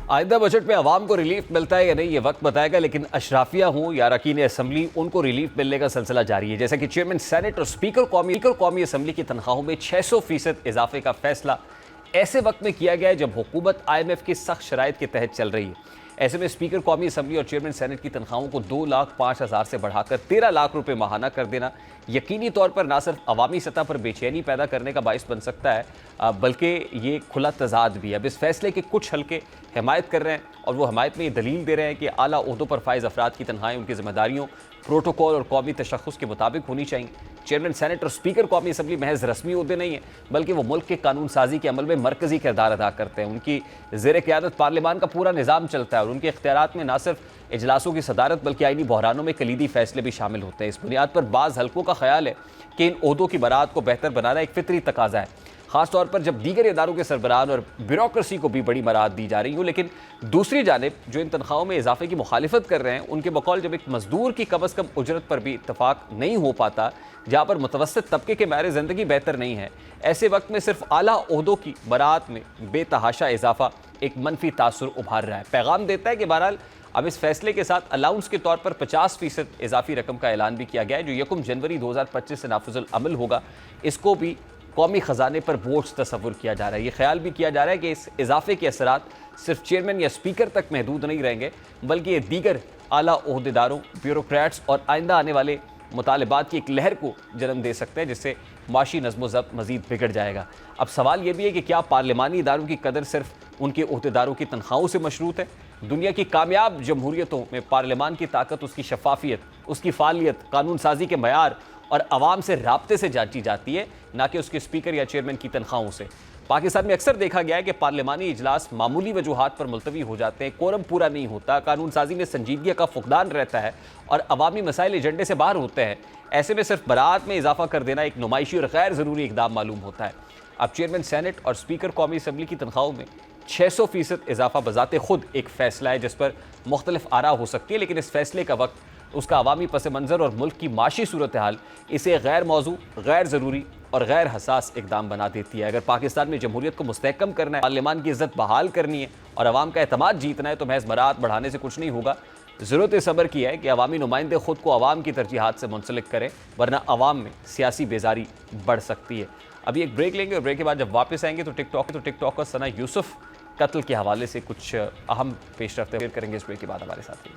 आइंदा बजट में आवाम को रिलीफ मिलता है या नहीं ये वक्त बताएगा, लेकिन अशराफिया हूँ या अरकान असम्बली, उनको रिलीफ मिलने का सिलसिला जारी है। जैसा कि चेयरमैन सेनेट और स्पीकर कौमी असम्बली की तनख्वाहों में 600% इजाफे का फैसला ऐसे वक्त में किया गया है जब हुकूमत IMF की सख्त शराइत के तहत चल रही है। ऐसे में स्पीकर कौमी असम्बली और चेयरमैन सेनेट की तनख्वाहों को 2,05,000 से बढ़ाकर 13 लाख रुपए माहाना कर देना यकीनी तौर पर ना सिर्फ अवामी सतह पर बेचैनी पैदा करने का बाइस बन सकता है, बल्कि ये खुला तजाद भी है। अब इस फैसले के कुछ हल्के हिमायत कर रहे हैं और वो हिमायत में ये दलील दे रहे हैं कि आला ओहदों पर फाइज अफराद की तनख्वाहें उनकी जिम्मेदारियों, प्रोटोकॉल और कौमी तशख़्ख़ुस के मुताबिक होनी चाहिए। चेयरमैन सेनेट और स्पीकर कौमी असम्बली महज रस्मी ओहदे नहीं है, बल्कि वो मुल्क के कानून साजी के अमल में मरकजी किरदार अदा करते हैं। उनकी ज़ेर क़यादत पार्लियामान का पूरा निज़ाम चलता है और उनके इख्तियारात में न सिर्फ इजलासों की सदारत बल्कि आईनी बहरानों में कलीदी फैसले भी शामिल होते हैं। इस बुनियाद पर बाज़ हल्कों का ख्याल है कि इन ओहदों की बरात को बेहतर बनाना एक फितरी तकाजा है, ख़ासतौर पर जब दीगर इदारों के सरबराहान और ब्यूरोक्रेसी को भी बड़ी मराद दी जा रही हो। लेकिन दूसरी जानिब जो इन तनख्वाहों में इजाफे की मुखालिफत कर रहे हैं, उनके बकौल जब एक मजदूर की कम अज़ कम उजरत पर भी इतफाक नहीं हो पाता, जहाँ पर मुतवस्सित तबके के मारे ज़िंदगी बेहतर नहीं है, ऐसे वक्त में सिर्फ आला ओहदों की बरात में बेतहाशा इजाफा एक मनफी तासुर उभार रहा है। पैगाम देता है कि बहरहाल अब इस फैसले के साथ अलाउंस के तौर पर 50% इजाफी रकम का ऐलान भी किया गया है, जो 1 जनवरी 2025 से नाफिजुल अमल होगा। इसको भी कौमी ख़जाने पर बोझ तस्वुर किया जा रहा है। ये ख्याल भी किया जा रहा है कि इस इजाफे के असरात सिर्फ चेयरमैन या स्पीकर तक महदूद नहीं रहेंगे, बल्कि ये दीगर आला ओहदेदारों, ब्यूरोक्रेट्स और आइंदा आने वाले मुतालबात की एक लहर को जन्म दे सकते हैं, जिससे माशी नज़्म ज़ब्त मज़ीद बिगड़ जाएगा। अब सवाल ये भी है कि क्या पार्लिमानी इदारों की कदर सिर्फ उनके ओहदेदारों की तनख्वाहों से मशरूत है? दुनिया की कामयाब जमहूरियतों में पार्लियामान की ताकत उसकी शफाफियत, उसकी फालियत, कानून साजी के मयार और अवाम से राब्ते से जांची जाती है, ना कि उसके स्पीकर या चेयरमैन की तनख्वाहों से। पाकिस्तान में अक्सर देखा गया है कि पार्लियामानी इजलास मामूली वजूहात पर मुलतवी हो जाते हैं, कोरम पूरा नहीं होता, कानून साजी में संजीदगी का फुकदान रहता है और अवामी मसाइल एजेंडे से बाहर होते हैं। ऐसे में सिर्फ बरात में इजाफा कर देना एक नुमाइशी और गैर ज़रूरी इकदाम मालूम होता है। अब चेयरमैन सेनेट और स्पीकर कौमी असम्बली की तनख्वाहों में 600% इजाफा बजाते खुद एक फ़ैसला है जिस पर मुख्तलिफ आरा हो सकती है, लेकिन इस फैसले का वक्त, उसका अवामी पस मंज़र और मुल्क की माशी सूरत हाल इसे गैर मौजू, गैर ज़रूरी और गैर हसास इकदाम बना देती है। अगर पाकिस्तान में जमहूरियत को मुस्तहकम करना है, पार्लियामान की इज़्ज़त बहाल करनी है और अवाम का एतमाद जीतना है, तो महज बरात बढ़ाने से कुछ नहीं होगा। ज़रूरत सब्र की है कि अवामी नुमाइंदे खुद को अवाम की तरजीहात से मुंसलिक करें, वरना अवाम में सियासी बेजारी बढ़ सकती है। अभी एक ब्रेक लेंगे और ब्रेक के बाद जब वापस आएंगे तो टिकटॉकर सना यूसुफ कत्ल के हवाले से कुछ अहम पेश रफ्ते करेंगे। इस ब्रेक के बाद हमारे साथ ही